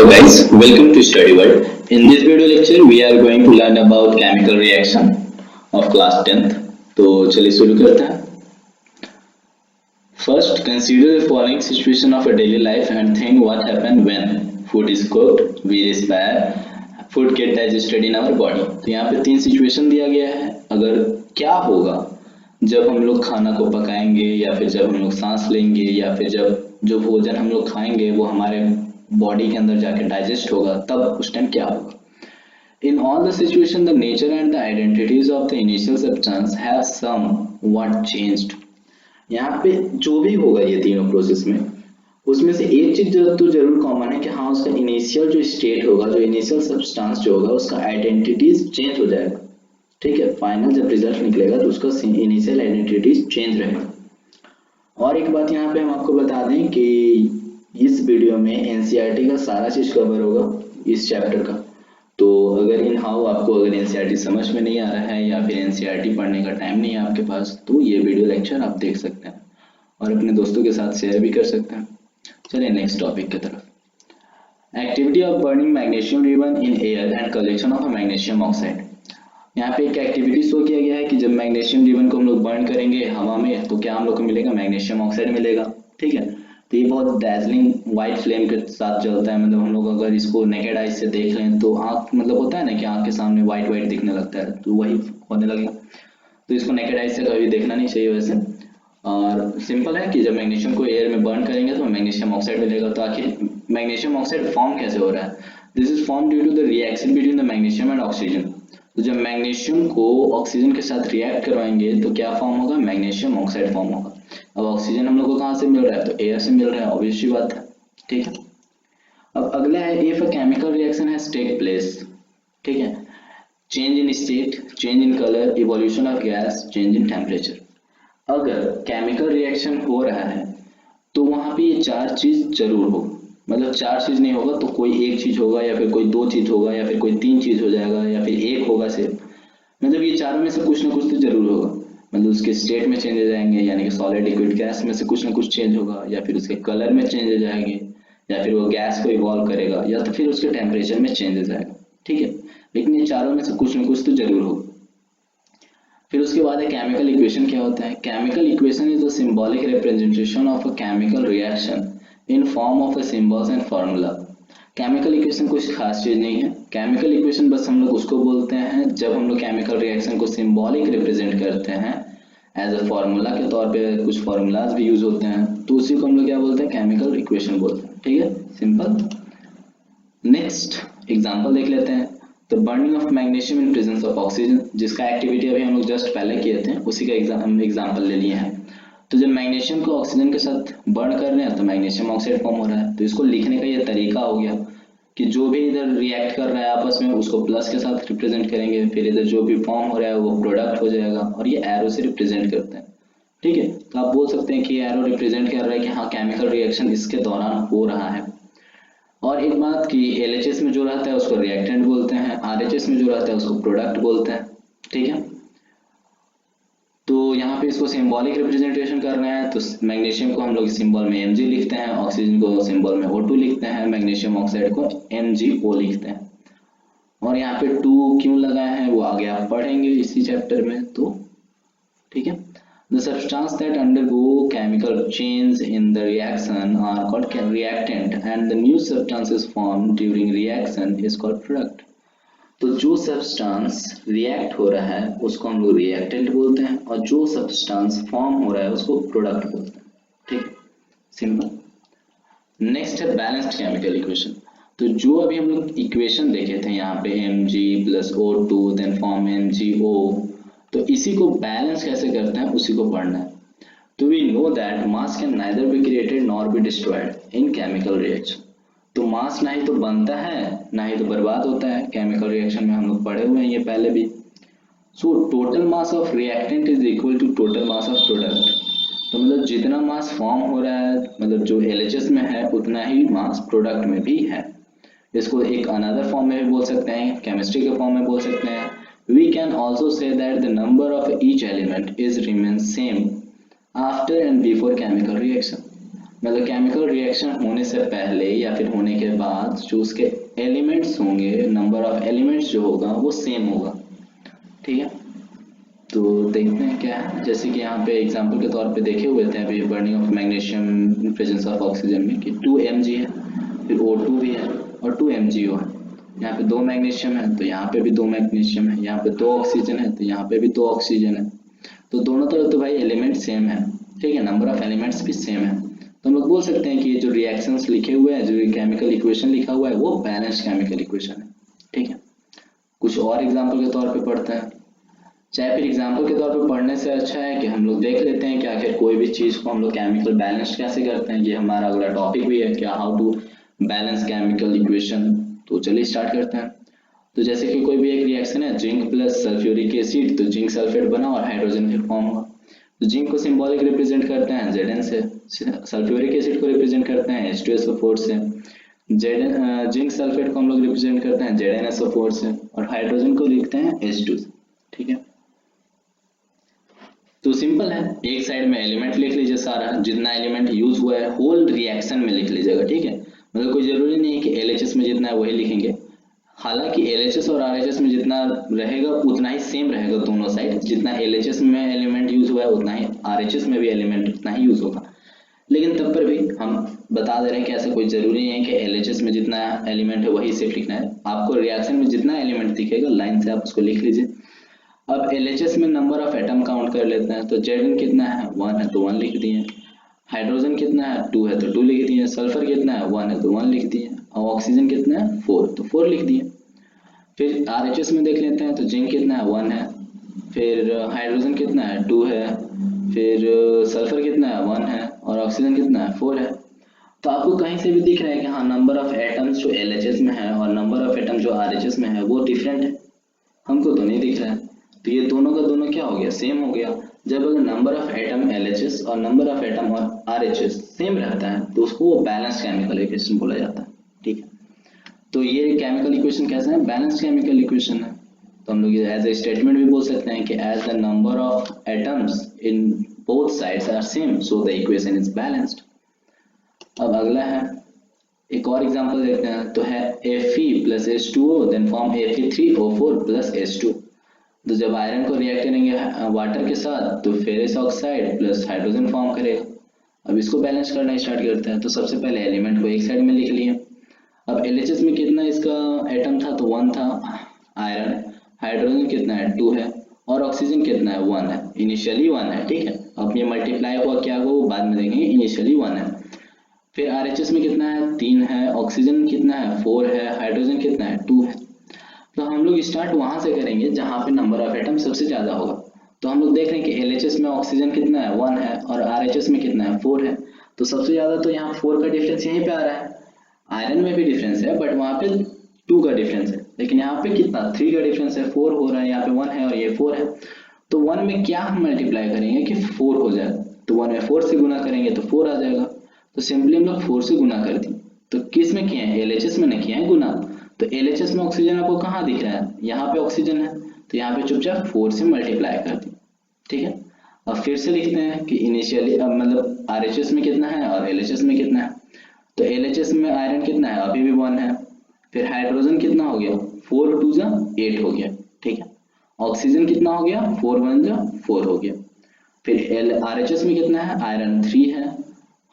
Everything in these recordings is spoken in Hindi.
Hello guys, welcome to Study World. In this video lecture, we are going to learn about chemical reaction of class 10th. तो चलिए शुरू करते हैं. First, consider the following situation of a daily life and think what happened when food is cooked, we respire, food get digested in our body. तो यहाँ पे तीन सिचुएशन दिया गया है. अगर क्या होगा जब हम लोग खाना को पकाएंगे या फिर जब हम लोग सांस लेंगे या फिर जब जो भोजन हम लोग खाएंगे वो हमारे बॉडी के अंदर जाके डाइजेस्ट होगा, तब उस टाइम क्या होगा. In all the situation, the nature and the identities of the initial substance have somewhat changed. यहाँ पे जो भी होगा ये तीनों प्रोसेस में, उसमें से एक चीज तो जरूर कॉमन है कि हाँ उसका इनिशियल जो स्टेट होगा, जो इनिशियल सब्सटेंस जो होगा, उसका आइडेंटिटीज चेंज हो जाएगा. ठीक है, फाइनल जब रिजल्ट निकलेगा तो उसका इनिशियल आइडेंटिटीज चेंज रहेगा. और एक बात यहाँ पे हम आपको बता दें कि इस वीडियो में एनसीईआरटी का सारा चीज कवर होगा इस चैप्टर का. तो अगर इन हाउ आपको अगर एनसीईआरटी समझ में नहीं आ रहा है या फिर एनसीईआरटी पढ़ने का टाइम नहीं है आपके पास, तो ये वीडियो लेक्चर आप देख सकते हैं और अपने दोस्तों के साथ शेयर भी कर सकते हैं. चलिए नेक्स्ट टॉपिक की तरफ. Activity of burning magnesium ribbon in air and collection of magnesium oxide. यहाँ पे एक एक्टिविटी शो किया गया है कि जब मैग्नीशियम रिबन को हम लोग बर्न करेंगे हवा में तो क्या हम लोग को मिलेगा, मैग्नीशियम ऑक्साइड मिलेगा. ठीक है, तो ये बहुत डैजलिंग वाइट फ्लेम के साथ जलता है. मतलब हम लोग अगर इसको नेकेड आइज से देख लें तो आंख मतलब होता है ना कि आंख के सामने वाइट वाइट दिखने लगता है, तो वही होने लगेगा. तो इसको नेकेड आइज से कभी देखना नहीं चाहिए वैसे. और सिंपल है कि जब मैग्नीशियम को एयर में बर्न करेंगे तो मैग्नीशियम ऑक्साइड मिलेगा. तो आखिर मैग्नीशियम ऑक्साइड फॉर्म कैसे हो रहा है? This is form due to the reaction between the magnesium and oxygen. तो जब मैग्नीशियम को ऑक्सीजन के साथ रिएक्ट करवाएंगे तो क्या फॉर्म होगा, मैग्नीशियम ऑक्साइड फॉर्म होगा. अब ऑक्सीजन हम लोग को कहाँ से मिल रहा है, तो एयर से मिल रहा है, ऑब्वियस सी बात है. ठीक है, अब अगला है if a chemical reaction has take place. ठीक है, change in state, change in colour, evolution of gas, change in temperature. अगर केमिकल रिएक्शन हो रहा है तो वहां पे ये चार चीज जरूर हो. मतलब चार चीज नहीं होगा तो कोई एक चीज होगा या फिर कोई दो चीज होगा या फिर कोई तीन चीज हो जाएगा या फिर एक होगा सिर्फ. मतलब ये चारों में से कुछ ना कुछ तो जरूर होगा. मतलब उसके स्टेट में चेंज हो जाएंगे, यानी कि सॉलिड लिक्विड गैस में से कुछ ना कुछ चेंज होगा, या फिर उसके कलर में चेंज हो जाएंगे, या फिर वो गैस को इवॉल्व करेगा, या तो फिर उसके टेम्परेचर में चेंज हो जाएगा. ठीक है, लेकिन ये चारों में से कुछ ना कुछ तो जरूर होगा. फिर उसके बाद है केमिकल इक्वेशन. क्या होता है? Chemical equation is the symbolic representation of a chemical reaction in form of a symbols and formula. Chemical equation कुछ खास चीज नहीं है. केमिकल इक्वेशन बस हम लोग उसको बोलते हैं जब हम लोग केमिकल रिएक्शन को सिंबॉलिक रिप्रेजेंट करते हैं एज अ फार्मूला के तौर पे. कुछ फार्मूलाज भी यूज होते हैं, तो उसी को हम लोग क्या बोलते हैं, केमिकल इक्वेशन बोलते हैं. ठीक है, सिंपल. नेक्स्ट एग्जांपल देख लेते हैं. तो burning of magnesium in presence of oxygen, जिसका एक्टिविटी अभी हम लोग जस्ट पहले किए थे, उसी का एग्जांपल ले लिए हैं. तो जब मैग्नीशियम को ऑक्सीजन के साथ बर्न कर रहे हैं तो मैग्नीशियम ऑक्साइड फॉर्म हो रहा है. तो इसको लिखने का ये तरीका हो गया कि जो भी इधर रिएक्ट कर रहा है आपस में उसको प्लस के साथ रिप्रेजेंट करेंगे, फिर इधर जो भी फॉर्म हो रहा है वो प्रोडक्ट हो जाएगा और ये एरो से रिप्रेजेंट करते हैं. ठीक है, तो आप बोल सकते हैं कि एरो रिप्रेजेंट कर रहा है कि हाँ केमिकल रिएक्शन इसके दौरान हो रहा है. और एक बात कि एलएचएस में जो रहता है उसको रिएक्टेंट बोलते हैं, आरएचएस में जो रहता है उसको प्रोडक्ट बोलते हैं. ठीक है, तो यहाँ पे इसको सिंबॉलिक रिप्रेजेंटेशन करना है तो मैग्नीशियम को हम लोग सिंबल में Mg लिखते हैं, ऑक्सीजन को सिंबल में O2 लिखते हैं, मैग्नीशियम ऑक्साइड को MgO लिखते हैं. और यहाँ पे 2 क्यों लगाए हैं वो आगे आप पढ़ेंगे इसी चैप्टर में. तो ठीक है, the substance that undergo chemical change in the reaction are called reactant and the new substances formed during reaction is called product. तो जो सब्सटेंस रिएक्ट हो रहा है उसको हम लोग रिएक्टेंट बोलते हैं और जो सब्सटेंस फॉर्म हो रहा है उसको प्रोडक्ट बोलते हैं. ठीक, सिंपल. नेक्स्ट है बैलेंस्ड केमिकल इक्वेशन. तो जो अभी हम लोग इक्वेशन देखे थे यहाँ पे Mg plus O2 then form MgO, तो इसी को बैलेंस कैसे करते हैं उसी को पढ़ना है. तो we know that mass can neither be created nor be destroyed in chemical reaction. तो मास ना ही तो बनता है ना ही तो बर्बाद होता है. केमिकल रिएक्शन में हम लोग पढ़े हुए हैं ये पहले भी. So total mass of reactant is equal to total mass of product. तो मतलब जितना मास फॉर्म हो रहा है, मतलब जो एलएचएस में है उतना ही मास प्रोडक्ट में भी है. इसको एक अनदर फॉर्म में भी बोल सकते हैं, केमिस्ट्री के फॉर्म में बोल सकते हैं. We can also say that the number of each element is remain same after and before chemical reaction. मतलब केमिकल रिएक्शन होने से पहले या फिर होने के बाद जो उसके एलिमेंट्स होंगे, नंबर ऑफ एलिमेंट्स जो होगा वो सेम होगा। ठीक है, तो देखते हैं क्या है। जैसे कि यहाँ पे एग्जांपल के तौर पे देखे हुए थे अभी burning of magnesium in presence of oxygen में कि 2 mg है, फिर O2 भी है और 2 MgO है। यहाँ पे 2 मैग्नीशियम है तो यहाँ पे भी 2 मैग्नीशियम है, यहाँ पे 2 ऑक्सीजन है तो यहाँ पे भी 2 ऑक्सीजन है। तो दोनों तरफ तो भाई एलिमेंट सेम है, ठीक है, नंबर ऑफ एलिमेंट्स भी सेम है। तो हम लोग बोल सकते हैं कि ये जो रिएक्शंस लिखे हुए हैं, जो केमिकल इक्वेशन लिखा हुआ है वो बैलेंस्ड केमिकल इक्वेशन है। ठीक है, कुछ और एग्जाम्पल के तौर पे पढ़ते हैं। चाहे फिर एग्जाम्पल के तौर पे पढ़ने से अच्छा है कि हम लोग देख लेते हैं कि आखिर कोई भी चीज़ को हम लोग केमिकल बैलेंस कैसे करते हैं। ये हमारा अगला टॉपिक भी है क्या, how to balance chemical equation. तो चलिए स्टार्ट करते हैं। तो जैसे कि कोई भी एक रिएक्शन है जिंक प्लस सल्फ्यूरिक एसिड, तो जिंक सल्फेट बना और हाइड्रोजन फिर फॉर्म हुआ। तो जिंक को सिंबॉलिक रिप्रेजेंट करते हैं Zn से, सल्फ्यूरिक एसिड को रिप्रेजेंट करते हैं H2SO4 से, जिंक सल्फेट को हम लोग रिप्रेजेंट करते हैं ZnSO4 से और हाइड्रोजन को लिखते हैं H2 से। ठीक है, तो सिंपल है, एक साइड में एलिमेंट लिख लीजिए, सारा जितना एलिमेंट यूज हुआ है होल रिएक्शन में लिख लीजिएगा। ठीक है, मतलब कोई जरूरी नहीं है कि LHS में जितना है वही लिखेंगे, हालांकि LHS और RHS में जितना रहेगा उतना ही सेम रहेगा दोनों साइड, जितना LHS में एलिमेंट यूज हुआ है उतना ही RHS में भी एलिमेंट उतना ही यूज होगा। लेकिन तब पर भी हम बता दे रहे हैं कि ऐसा कोई जरूरी नहीं है कि LHS में जितना एलिमेंट है वही सिर्फ लिखना है, आपको रिएक्शन में जितना एलिमेंट दिखेगा लाइन से आप उसको लिख लीजिए। अब LHS में नंबर ऑफ एटम काउंट कर लेते हैं। तो Zn कितना है, 1 है तो 1 लिख दिए, हाइड्रोजन कितना है, 2 है तो 2 लिख दिए, सल्फर कितना है, 1 है तो 1 लिख दिए, और ऑक्सीजन कितना है, 4 तो 4 लिख दिए। फिर RHS में देख लेते हैं। तो जिंक कितना है, 1 है, फिर हाइड्रोजन कितना है, 2 है, फिर सल्फर कितना है, 1 है, और ऑक्सीजन कितना है, 4 है। तो आपको कहीं से भी दिख रहा है कि हाँ नंबर ऑफ एटम्स जो LHS में है और नंबर ऑफ एटम जो RHS में है वो डिफरेंट है, हमको तो नहीं दिख रहा है। तो ये दोनों का दोनों क्या हो गया, सेम हो गया। जब अगर नंबर ऑफ एटम LHS और नंबर ऑफ एटम और RHS सेम रहता है तो उसको वो बैलेंस्ड केमिकल इक्वेशन बोला जाता है। ठीक है, तो ये केमिकल इक्वेशन कैसा है, बैलेंस्ड केमिकल इक्वेशन है। तो हम लोग एज ए स्टेटमेंट भी बोल सकते हैं कि as the number of atoms in both sides are same so the equation is balanced. अब अगला है, एक और एग्जांपल देखते हैं। तो है Fe plus H2O then form Fe3O4 plus H2। तो जब आयरन को रिएक्ट करेंगे वाटर के साथ तो ferrous oxide plus hydrogen form करेगा। अब इसको बैलेंस करना स्टार्ट करते हैं। तो सबसे पहले एलिमेंट को एक साइड में लिख लिए। अब LHS में कितना इसका एटम था, तो 1 था आयरन, हाइड्रोजन कितना है, 2 है, और ऑक्सीजन कितना है, 1 है, इनिशियली 1 है। ठीक है, अब ये मल्टीप्लाई हुआ क्या हुआ वो बाद में देखेंगे, इनिशियली 1 है। फिर RHS में कितना है, 3 है, ऑक्सीजन कितना है, 4 है, हाइड्रोजन कितना है, 2 है। तो हम लोग स्टार्ट वहां से करेंगे जहां पे नंबर ऑफ एटम सबसे ज्यादा होगा। तो हम लोग देख रहे हैं कि LHS में ऑक्सीजन कितना है, 1 है, और RHS में कितना है, 4 है। तो सबसे ज्यादा तो यहाँ 4 का डिफरेंस यहीं पे आ रहा है। आयरन में भी डिफरेंस है बट वहां पे 2 का डिफरेंस है, लेकिन यहाँ पे कितना 3 का डिफरेंस है, 4 हो रहा है, यहाँ पे 1 है और ये 4 है। तो 1 में क्या हम मल्टीप्लाई करेंगे कि 4 हो जाए, तो 1 में 4 से गुना करेंगे तो 4 आ जाएगा। तो सिंपली हम लोग 4 से गुना कर दिए। तो किस में किए हैं, LHS में नहीं किए हैं गुना। तो LHS में ऑक्सीजन आपको कहाँ दिख रहा है, यहाँ पे ऑक्सीजन है, तो यहाँ पे चुपचाप 4 से मल्टीप्लाई कर दिए। ठीक है, अब फिर से लिखते हैं कि इनिशियली मतलब RHS में कितना है और LHS में कितना है। तो LHS में आयरन कितना है, अभी भी 1 है, फिर हाइड्रोजन कितना हो गया, 4 2 जा 8 हो गया। ठीक है, ऑक्सीजन कितना हो गया, 4 1 जा 4 हो गया। फिर RHS में कितना है, आयरन 3 है,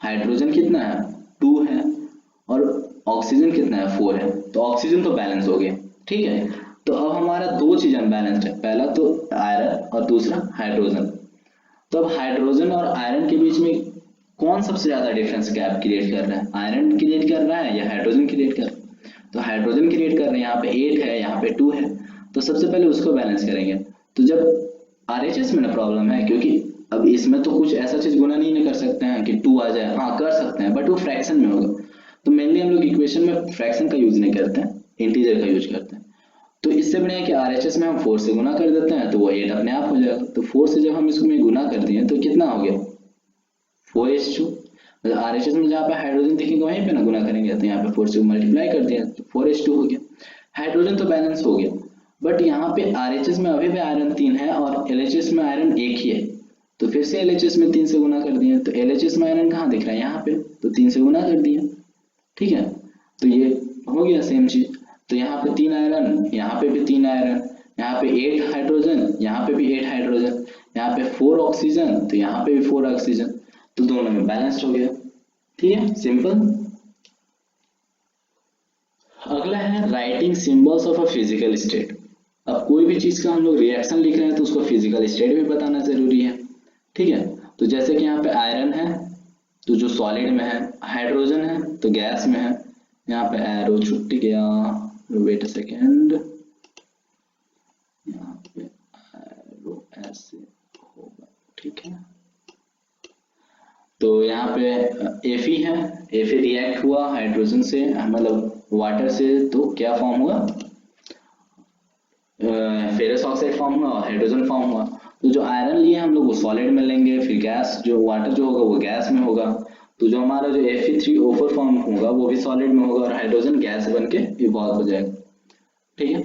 हाइड्रोजन कितना है, 2 है, और ऑक्सीजन कितना है, 4 है। तो ऑक्सीजन तो बैलेंस हो गया। ठीक है, तो अब हमारा 2 चीज अनबैलेंस्ड है, पहला तो आयरन और दूसरा हाइड्रोजन। तो अब हाइड्रोजन और आयरन के बीच में कौन सबसे ज्यादा डिफरेंस गैप क्रिएट कर रहा है, आयरन क्रिएट कर रहा है या हाइड्रोजन क्रिएट कर रहा है। तो हाइड्रोजन क्रिएट कर रहे हैं, यहाँ पे 8 है, यहाँ पे 2 है, तो सबसे पहले उसको बैलेंस करेंगे। तो जब RHS में ना प्रॉब्लम है, क्योंकि अब इसमें तो कुछ ऐसा चीज गुना नहीं कर सकते हैं कि 2 आ जाए, हाँ कर सकते हैं बट वो फ्रैक्शन में होगा। तो मेनली हम लोग इक्वेशन में फ्रैक्शन का यूज नहीं करते हैं, इंटीजर का यूज करते हैं। तो इससे बढ़िया है कि RHS में हम 4 से गुना कर देते हैं तो वो 8 अपने आप हो जाएगा। तो 4 से जब हम इसको में गुना कर दिए तो कितना हो गया, 4H2। मतलब RHS में जहाँ पे हाइड्रोजन दिखेंगे वहीं पे ना गुना करेंगे, तो यहाँ पे 4 से मल्टीप्लाई कर दिया तो 4H2 हो गया। हाइड्रोजन तो बैलेंस हो गया, बट यहाँ पे RHS में अभी भी आयरन 3 है और LHS में आयरन 1 ही है। तो फिर से LHS में 3 से गुना कर दिया, तो LHS में आयरन कहाँ दिख रहा है, यहाँ पे, तो 3 से गुना कर दिया। ठीक है, तो ये हो गया सेम चीज। तो यहाँ पे 3 आयरन, यहाँ पे भी 3 आयरन, यहाँ पे 8 हाइड्रोजन, यहाँ पे भी 8 हाइड्रोजन, यहाँ पे 4 ऑक्सीजन, तो यहाँ पे भी 4 ऑक्सीजन, तो दोनों में बैलेंस्ड हो गया। ठीक है, सिंपल। अगला है writing symbols of a physical state. अब कोई भी चीज का हम लोग रिएक्शन लिख रहे हैं तो उसको फिजिकल स्टेट भी बताना जरूरी है। ठीक है, तो जैसे कि यहाँ पे आयरन है तो जो सॉलिड में है, हाइड्रोजन है तो गैस में है, यहाँ पे एरो छुट्टी गया, वेट अ सेकेंड, यहाँ पे एरो ऐसे होगा। ठीक है, तो यहाँ पे Fe है, Fe रिएक्ट हुआ हाइड्रोजन से, मतलब वाटर से, तो क्या फॉर्म हुआ, फेरस ऑक्साइड फॉर्म हुआ और हाइड्रोजन फॉर्म हुआ। तो जो आयरन लिए हम लोग वो सॉलिड में लेंगे, फिर गैस जो वाटर जो होगा वो गैस में होगा, तो जो हमारा जो Fe3O4 फॉर्म होगा वो भी सॉलिड में होगा और हाइड्रोजन गैस बन के इवॉल्व हो जाएगा। ठीक है,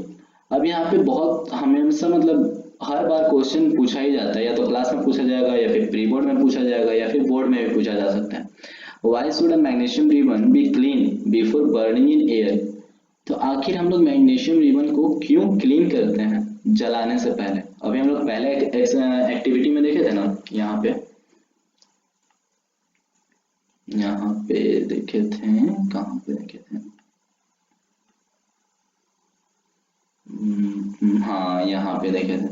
अब यहाँ पे बहुत हमेशा मतलब हर बार क्वेश्चन पूछा ही जाता है, या तो क्लास में पूछा जाएगा या फिर प्री बोर्ड में पूछा जाएगा या फिर बोर्ड में भी पूछा जा सकता है। Why should a magnesium ribbon be clean before burning in air. तो आखिर हम लोग मैग्नीशियम रिबन को क्यों क्लीन करते हैं जलाने से पहले। अभी हम लोग पहले एक्टिविटी में देखे थे ना, यहाँ पे देखे थे, कहाँ पे देखे थे, हाँ यहाँ पे देखे थे।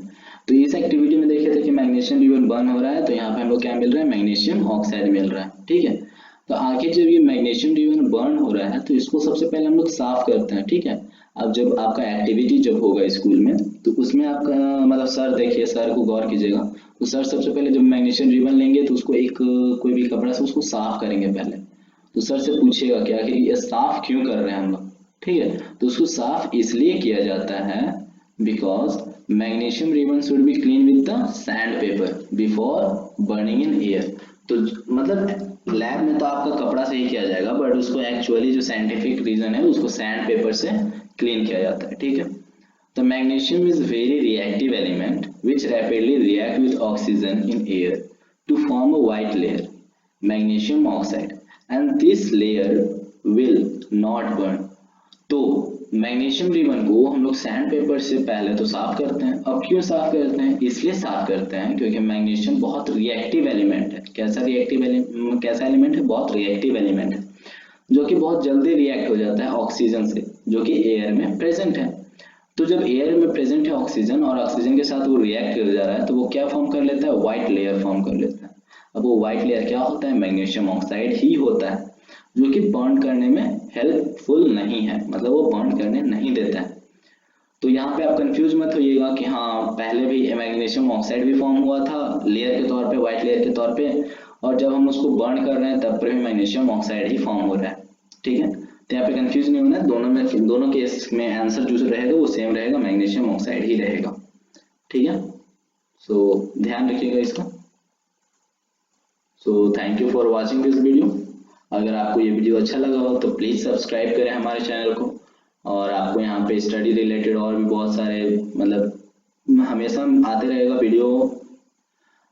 तो इस एक्टिविटी में देखे थे कि मैग्नीशियम रिबन बर्न हो रहा है, तो यहाँ पे हमको क्या मिल रहा है, मैग्नीशियम ऑक्साइड मिल रहा है। ठीक है, तो आखिर जब ये मैग्नीशियम रिबन बर्न हो रहा है तो इसको सबसे पहले हम लोग साफ करते हैं। ठीक है, अब जब आपका एक्टिविटी जब होगा स्कूल में तो उसमें आपका मतलब सर देखिए, सर को गौर कीजिएगा, तो सर सबसे पहले जब मैग्नीशियम रिबन लेंगे तो उसको एक कोई भी कपड़ा से उसको साफ करेंगे पहले। तो सर से पूछिएगा कि आखिर ये साफ क्यों कर रहे हैं हम लोग। ठीक है, तो उसको साफ इसलिए किया जाता है because magnesium ribbon should be clean with the sand paper before burning in air. तो मतलब लैब में तो आपका कपड़ा से ही किया जाएगा, बट उसको एक्चुअली जो साइंटिफिक रीजन है उसको सैंड पेपर से क्लीन किया जाता है। ठीक है, the magnesium is very reactive element which rapidly react with oxygen in air to form a white layer, magnesium oxide, and this layer will not burn. तो मैग्नीशियम रिबन को हम लोग सैंड पेपर से पहले तो साफ करते हैं। अब क्यों साफ करते हैं, इसलिए साफ करते हैं क्योंकि मैग्नीशियम बहुत रिएक्टिव एलिमेंट है। कैसा एलिमेंट है, बहुत रिएक्टिव एलिमेंट है, जो कि बहुत जल्दी रिएक्ट हो जाता है ऑक्सीजन से जो कि एयर में प्रेजेंट है। तो जब एयर में प्रेजेंट है ऑक्सीजन और ऑक्सीजन के साथ वो रिएक्ट कर जा रहा है तो वो क्या फॉर्म कर लेता है, व्हाइट लेयर फॉर्म कर लेता है। अब वो व्हाइट लेयर क्या होता है, मैग्नीशियम ऑक्साइड ही होता है, जो कि बर्न करने में हेल्पफुल नहीं है, मतलब वो बर्न करने नहीं देता है। तो यहाँ पे आप कंफ्यूज मत होइएगा कि हाँ पहले भी मैग्नीशियम ऑक्साइड भी फॉर्म हुआ था लेयर के तौर पे, व्हाइट लेयर के तौर पे, और जब हम उसको बर्न कर रहे हैं तब पर भी मैग्नीशियम ऑक्साइड ही फॉर्म हो रहा है। ठीक है, तो यहाँ पे कंफ्यूज नहीं होना, दोनों केस में आंसर जो रहेगा वो सेम रहेगा, मैग्नीशियम ऑक्साइड ही रहेगा। ठीक है, सो ध्यान रखिएगा इसका। So thank you for watching this video. अगर आपको ये वीडियो अच्छा लगा हो तो प्लीज़ सब्सक्राइब करें हमारे चैनल को, और आपको यहाँ पे स्टडी रिलेटेड और भी बहुत सारे मतलब हमेशा आते रहेगा वीडियो।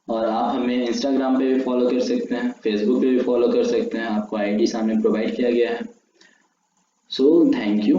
और आप हमें इंस्टाग्राम पे भी फॉलो कर सकते हैं, फेसबुक पे भी फॉलो कर सकते हैं, आपको आईडी सामने प्रोवाइड किया गया है। So thank you.